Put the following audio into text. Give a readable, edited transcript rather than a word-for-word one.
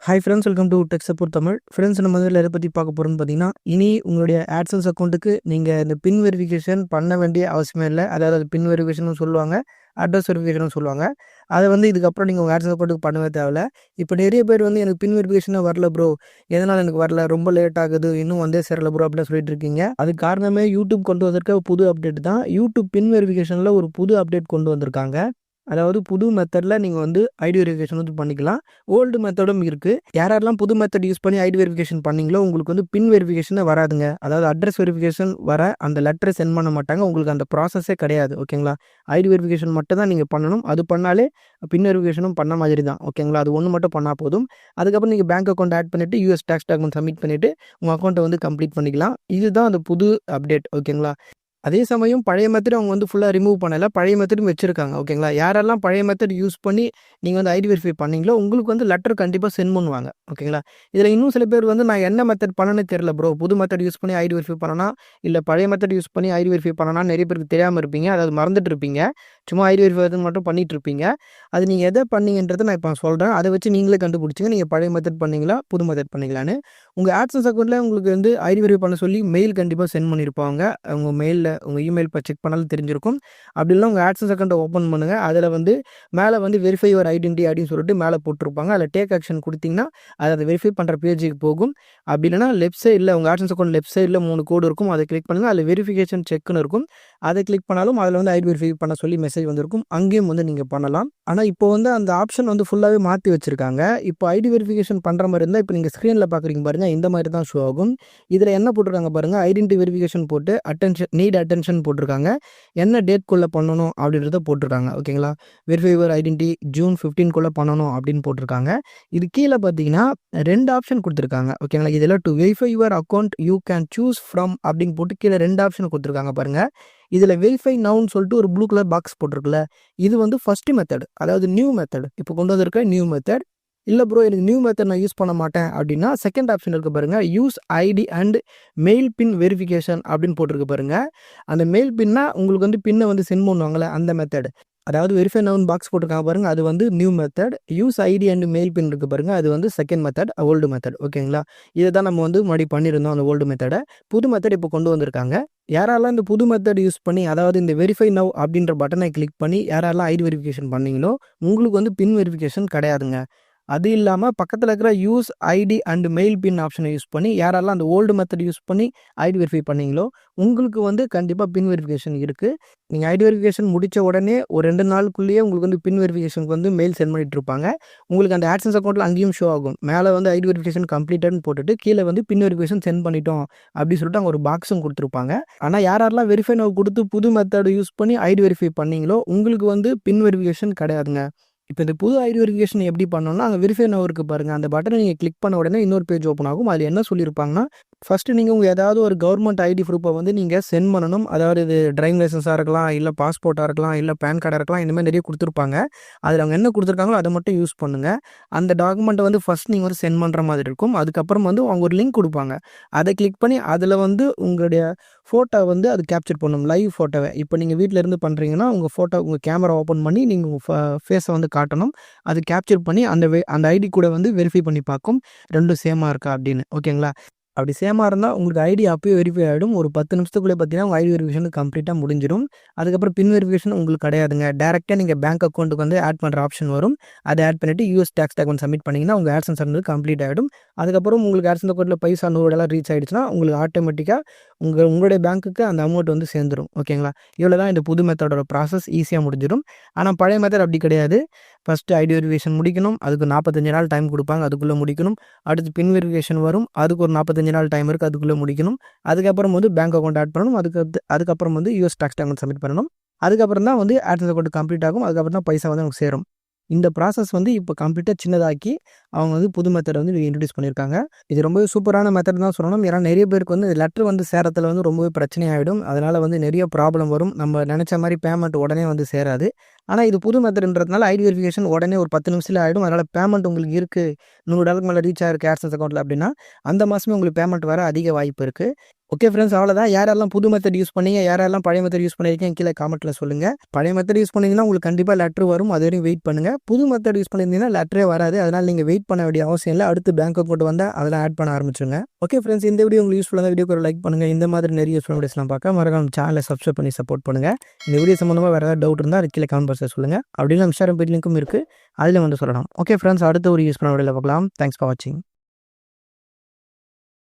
Hi friends, welcome to tech support Tamil. Friends, நம்ம இதில் எதை பற்றி பார்க்க போகிறோம்னு பார்த்தீங்கன்னா, இனி உங்களுடைய AdSense அக்கௌண்ட்டுக்கு நீங்கள் இந்த பின் வெரிஃபிகேஷன் பண்ண வேண்டிய அவசியமே இல்லை. அதாவது அது பின் வெரிஃபிகேஷன் சொல்லுவாங்க, அட்ரஸ் வெரிஃபிகேஷன் சொல்லுவாங்க. அதை இதுக்கப்புறம் நீங்கள் உங்கள் AdSense அக்கௌண்ட்டுக்கு பண்ணவே தேவையில்ல. இப்போ நிறைய பேர் எனக்கு பின் வெரிஃபிகேஷனே வரல ப்ரோ, எதனால் எனக்கு வரல, ரொம்ப லேட் ஆகுது, இன்னும் சேரல ப்ரோ அப்படிலாம் சொல்லிட்டு இருக்கீங்க. அதுக்கு காரணமே யூடியூப் கொண்டு வந்திருக்க புது அப்டேட் தான். யூடியூப் பின் வெரிஃபிகேஷனில் ஒரு புது அப்டேட் கொண்டு வந்திருக்காங்க. அதாவது புது மெத்தடில் நீங்கள் ஐடி வெரிஃபிகேஷன் பண்ணிக்கலாம். ஓல்டு மெத்தடும் இருக்குது. யாரெல்லாம் புது மெத்தட் யூஸ் பண்ணி ஐடி வெரிஃபிகேஷன் பண்ணிங்களோ உங்களுக்கு பின் வெரிஃபிகேஷனே வராதுங்க. அதாவது அட்ரஸ் வெரிஃபிகேஷன் வர அந்த லெட்டரை சென்ட் பண்ண மாட்டாங்க. உங்களுக்கு அந்த ப்ராசஸே கிடையாது. ஓகேங்களா? ஐடி வெரிஃபிகேஷன் மட்டும் தான் நீங்கள் பண்ணணும். அது பண்ணாலே பின் வெரிஃபிகேஷனும் பண்ண மாதிரி தான். ஓகேங்களா? அது ஒன்று மட்டும் பண்ணால் போதும். அதுக்கப்புறம் நீங்கள் பேங்க் அக்கௌண்ட் ஆட் பண்ணிவிட்டு யூஎஸ் டேக்ஸ் டாக்குமெண்ட் சப்மிட் பண்ணிவிட்டு உங்கள் அக்கௌண்ட்டை கம்ப்ளீட் பண்ணிக்கலாம். இதுதான் அந்த புது அப்டேட். ஓகேங்களா? அதே சமயம் பழைய மெத்தட் அவங்க ஃபுல்லாக ரிமூவ் பண்ணலை, பழைய மெத்தடும் வச்சுருக்காங்க. ஓகேங்களா? யாரெல்லாம் பழைய மெத்தட் யூஸ் பண்ணி நீங்கள் ஐடி வெரிஃபை பண்ணீங்களோ உங்களுக்கு லெட்டர் கண்டிப்பாக சென்ட் பண்ணுவாங்க. ஓகேங்களா? இதில் இன்னும் சில பேர் நான் என்ன மெத்தட் பண்ணனே தெரியல ப்ரோ, புது மெத்தட் யூஸ் பண்ணி ஐடி வெரிஃபை பண்ணனா இல்லை பழைய மெத்தட் யூஸ் பண்ணி ஐடி வெரிஃபை பண்ணனா நிறைய பேருக்கு தெரியாமல் இருப்பீங்க. அதாவது மறந்துட்டு இருப்பீங்க. சும்மா ஐடி வெரிஃபை மட்டும் பண்ணிட்டு இருப்பீங்க. அது நீங்கள் எதை பண்ணீங்கன்றதை நான் இப்போ சொல்கிறேன். அதை வச்சு நீங்களே கண்டுபிடிச்சிங்க நீங்கள் பழைய மெத்தட் பண்ணீங்களா புது மெத்தட் பண்ணீங்களான்னு. உங்கள் AdSense அக்கௌண்ட்டில் உங்களுக்கு ஐடி வெரிஃபை பண்ண சொல்லி மெயில் கண்டிப்பாக சென்ட் பண்ணியிருப்பாங்க. உங்கள் மெயிலில் உங்கள் இமெயில் இப்போ செக் பண்ணாலும் தெரிஞ்சிருக்கும். அப்படி இல்லை உங்கள் AdSense அக்கௌண்ட்டை ஓப்பன் பண்ணுங்கள். அதில் மேலே வெரிஃபை யுவர் ஐடென்டிட்டி அப்படின்னு சொல்லிட்டு மேலே போட்டிருப்பாங்க. அதில் டேக் ஆக்ஷன் கொடுத்தீங்கன்னா அதை வெரிஃபை பண்ணுற பேஜுக்கு போகும். அப்படி இல்லைனா லெஃப்ட் சைடில் உங்கள் AdSense அக்கௌண்ட் லெஃப்ட் சைடில் 3 கோடு இருக்கும். அதை கிளிக் பண்ணுங்கள். அதில் வெரிஃபிகேஷன் செக்னு இருக்கும். அதை கிளிக் பண்ணாலும் அதில் ஐடி வெரிஃபை பண்ண சொல்லி மெசேஜ் வந்திருக்கும். அங்கேயும் நீங்கள் பண்ணலாம். ஆனால் இப்போ அந்த ஆப்ஷன் ஃபுல்லாகவே மாற்றி வச்சுருக்காங்க. இப்போ ஐடி வெரிஃபிகேஷன் பண்ணுற மாதிரி இருந்தால் இப்போ நீங்கள் ஸ்க்ரீனில் பார்க்குறீங்க பாருங்கள், இந்த மாதிரி தான் ஷோ ஆகும். இதில் என்ன போட்டிருக்காங்க பாருங்கள், ஐடென்டிட்டி வெரிஃபிகேஷன் போட்டு அட்டென்ஷன் போட்டிருக்காங்க. என்ன டேட்குள்ளே பண்ணணும் அப்படின்றத போட்டிருக்காங்க. ஓகேங்களா? வெரிஃபை யுவர் ஐடென்டிட்டி ஜூன் 15 பண்ணணும் அப்படின்னு போட்டிருக்காங்க. இது கீழே பார்த்தீங்கன்னா 2 ஆப்ஷன் கொடுத்துருக்காங்க. ஓகேங்களா? இதில் to verify your account you can choose from அப்படின்னு போட்டு கீழே 2 ஆப்ஷன் கொடுத்துருக்காங்க பாருங்கள். இதில் வெரிஃபை நவுன்னு சொல்லிட்டு ஒரு ப்ளூ கலர் பாக்ஸ் போட்டிருக்குல்ல, இது ஃபர்ஸ்ட் மெத்தட், அதாவது நியூ மெத்தட். இப்போ கொண்டு வந்திருக்க நியூ மெத்தட். இல்லை ப்ரோ, எனக்கு நியூ மெத்தட் நான் யூஸ் பண்ண மாட்டேன் அப்படின்னா செகண்ட் ஆப்ஷன் இருக்குது பாருங்கள், use ID and mail pin verification அப்படின்னு போட்டிருக்கு பாருங்கள். அந்த மெயில் பின்னா உங்களுக்கு பின்னை சென்ட் பண்ணுவாங்களே அந்த மெத்தட். அதாவது வெரிஃபை நவுன் பாக்ஸ் போட்டிருக்காங்க பாருங்கள், அது new method. Use ID and mail pin இருக்குது பாருங்கள், அது செகண்ட் மெத்தட், ஓல்டு மெத்தட். ஓகேங்களா? இதை தான் நம்ம முன்னாடி பண்ணியிருந்தோம் அந்த ஓல்டு மெத்தடை. புது மெத்தட் இப்போ கொண்டு வந்திருக்காங்க. யாரெல்லாம் இந்த புது மெத்தட் யூஸ் பண்ணி, அதாவது இந்த வெரிஃபை நவ் அப்படின்ற பட்டனை கிளிக் பண்ணி யாரெல்லாம் ஐடி வெரிஃபிகேஷன் பண்ணீங்களோ உங்களுக்கு பின் வெரிஃபிகேஷன் கிடையாதுங்க. அது இல்லாமல் பக்கத்தில் இருக்கிற யூஸ் ஐடி அண்ட் மெயில் பின் ஆப்ஷனை யூஸ் பண்ணி யாரெல்லாம் அந்த ஓல்டு மெத்தட் யூஸ் பண்ணி ஐடி வெரிஃபை பண்ணீங்களோ உங்களுக்கு கண்டிப்பாக பின் வெரிஃபிகேஷன் இருக்குது. நீங்கள் ஐடி வெரிஃபிகேஷன் முடித்த உடனே ஒரு 2 நாளுக்குள்ளேயே உங்களுக்கு பின் வெரிஃபிகேஷனுக்கு மெயில் சென்ட் பண்ணிட்டு இருப்பாங்க. உங்களுக்கு அந்த AdSense அக்கௌண்ட்டில் அங்கேயும் ஷோ ஆகும். மேலே ஐடி வெரிஃபிகேஷன் கம்ப்ளீட்டட்னு போட்டுட்டு கீழே பின் வெரிஃபிகேஷன் சென்ட் பண்ணிட்டோம் அப்படின்னு சொல்லிட்டு அங்கே ஒரு பாக்ஸும் கொடுத்துருப்பாங்க. ஆனால் யாரெல்லாம் வெரிஃபை நவ் கொடுத்து புது மெத்தட் யூஸ் பண்ணி ஐடி வெரிஃபை பண்ணீங்களோ உங்களுக்கு பின் வெரிஃபிகேஷன் கிடையாதுங்க. இப்போ இந்த புது ஐடி வெரிஃபிகேஷன் எப்படி பண்ணணும்னா, அங்கே வெரிஃபை நவ் இருக்குது பாருங்கள், அந்த பட்டனை நீங்கள் கிளிக் பண்ண உடனே இன்னொரு பேஜ் ஓப்பன் ஆகும். அதில் என்ன சொல்லியிருப்பாங்கன்னா, ஃபஸ்ட்டு நீங்கள் உங்கள் ஏதாவது ஒரு கவர்மெண்ட் ஐடி ப்ரூஃபை நீங்கள் சென்ட் பண்ணணும். அதாவது இது டிரைவிங் லைசன்ஸாக இருக்கலாம், இல்லை பாஸ்போர்ட்டாக இருக்கலாம், இல்லை பேன் கார்டாக இருக்கலாம். இந்த மாதிரி நிறைய கொடுத்துருப்பாங்க. அதில் அவங்க என்ன கொடுத்துருக்காங்களோ அதை மட்டும் யூஸ் பண்ணுங்கள். அந்த டாக்குமெண்ட்டை ஃபஸ்ட் நீங்கள் சென்ட் பண்ணுற மாதிரி இருக்கும். அதுக்கப்புறம் அவங்க ஒரு லிங்க் கொடுப்பாங்க. அதை கிளிக் பண்ணி அதில் உங்களுடைய ஃபோட்டோ அது கேப்சர் பண்ணணும், லைவ் ஃபோட்டோவை. இப்போ நீங்கள் வீட்டில் இருந்து பண்ணுறீங்கன்னா உங்கள் ஃபோட்டோ உங்கள் கேமரா ஓப்பன் பண்ணி நீங்கள் உங்கள் ஃபேஸை காட்டணும். அது கேப்சர் பண்ணி அந்த ஐடி கூட வெரிஃபை பண்ணி பார்க்கும், ரெண்டும் சேமாக இருக்கா அப்படின்னு. ஓகேங்களா? அப்படி சேமாக இருந்தால் உங்களுக்கு ஐடி அப்போயே வெரிஃபை ஆகிடும். ஒரு 10 நிமிஷத்துக்குள்ளே பார்த்தீங்கன்னா உங்கள் ஐடி வெரிஃபிகேஷன் கம்ப்ளீட்டாக முடிஞ்சிடும். அதுக்கப்புறம் பின் வெரிஃபிகேஷன் உங்களுக்கு கிடையாதுங்க. டேரெக்டாக நீங்கள் பேங்க் அக்கௌண்ட்டுக்கு ஆட் பண்ணுற ஆப்ஷன் வரும். அதை ஆட் பண்ணிவிட்டு யூஎஸ் டேக்ஸ் டாக்குமெண்ட் சப்மிட் பண்ணிங்கன்னா உங்கள் AdSense கம்ப்ளீட் ஆகிடும். அதுக்கப்புறம் உங்களுக்கு AdSense அக்கௌண்ட்டில் பைசா $100 ரீச் ஆகிடுச்சுன்னா உங்களுக்கு ஆட்டோமேட்டிக்காக உங்களுடைய பேங்க்குக்கு அந்த அமௌண்ட் சேர்ந்துடும். ஓகேங்களா? இவ்வளோ தான் இந்த புது மெத்தடோட ப்ராசஸ், ஈஸியாக முடிஞ்சிடும். ஆனால் பழைய மெத்தட் அப்படி கிடையாது. ஃபஸ்ட்டு ஐடி வெரிஃபிகேஷன் முடிக்கணும், அதுக்கு 45 நாள் டைம் கொடுப்பாங்க, அதுக்குள்ளே முடிக்கணும். அடுத்து பின் வெரிஃபிகேஷன் வரும், அதுக்கு ஒரு 45 நாள் டைம் இருக்குது, அதுக்குள்ளே முடிக்கணும். அதுக்கப்புறம் பேங்க் அக்கௌண்ட் ஆட் பண்ணணும். அதுக்கப்புறம் யூஎஸ் டேக்ஸ் டாக்குமெண்ட் சப்மிட் பண்ணணும். அதுக்கப்புறம் தான் AdSense அக்கௌண்ட் கம்ப்ளீட் ஆகும். அதுக்கப்புறம் தான் பைசா நமக்கு சேரும். இந்த ப்ராசஸ் இப்போ கம்ப்ளீட்டாக சின்னதாக்கி அவங்க புது மெத்தடை இன்ட்ரடியூஸ் பண்ணியிருக்காங்க. இது ரொம்பவே சூப்பரான மெத்தட் தான் சொல்லணும். ஏன்னா நிறைய பேருக்கு லெட்டர் சேரத்தில் ரொம்பவே பிரச்சனை ஆகிடும். அதனால் நிறைய ப்ராப்ளம் வரும். நம்ம நினச்ச மாதிரி பேமெண்ட் உடனே சேராது. ஆனால் இது புது மெத்தட்ன்றதுனால ஐடி வெரிஃபிகேஷன் உடனே ஒரு 10 நிமிஷத்தில் ஆகிடும். அதனால் பேமெண்ட் உங்களுக்கு இருக்குது $100 மேலே ரீச் ஆயிருக்கு AdSense அக்கௌண்ட்டில் அப்படின்னா அந்த மாதமே உங்களுக்கு பேமெண்ட் வர அதிக வாய்ப்பு இருக்குது. ஓகே ஃப்ரெண்ட்ஸ், அவ்வளோதான். யாரெல்லாம் புது மெத்தட் யூஸ் பண்ணீங்க, யாரெல்லாம் பழைய மெத்தட் யூஸ் பண்ணியிருக்கீங்க கீழே காமெண்ட்டில் சொல்லுங்கள். பழைய மெத்தட் யூஸ் பண்ணிங்கன்னா உங்களுக்கு கண்டிப்பாக லெட்ரு வரும், அது வரையும் வெயிட் பண்ணுங்கள். புது மெத்தட் யூஸ் பண்ணியிருந்தீங்கன்னா லெட்டரே வராது, அதனால் நீங்கள் வெயிட் பண்ண வேண்டிய அவசியம் இல்லை. அடுத்து பேங்க் அக்கௌண்ட் வந்தால் அதெல்லாம் ஆட் பண்ண ஆரம்பிச்சுங்க. ஓகே ஃப்ரெண்ட்ஸ், இந்த வீடியோ உங்களுக்கு யூஸ்ஃபுல்லாக வீடியோக்கு ஒரு லைக் பண்ணுங்கள். இந்த மாதிரி நிறைய யூஸ்ஃபுல்லாக வீடியோஸ்லாம் பார்க்க மறக்காம சேனலை சப்ஸ்கிரைப் பண்ணி சப்போர்ட் பண்ணுங்கள். இந்த வீடியோ சம்மந்தமாக வேறு ஏதாவது டவுட் இருந்தால் அது கீழே கமெண்ட் பாக்ஸில் சொல்லுங்கள். அப்படின்னா இன்ஸ்டாகிராம் பேஜ் லிங்க்கும் இருக்குது, அதில் வந்து சொல்லலாம். ஓகே ஃப்ரெண்ட்ஸ், அடுத்த ஒரு யூஸ்ஃபுல்லான வீடியோவில் பார்க்கலாம். தேங்க்ஸ் ஃபார் வாட்சிங்.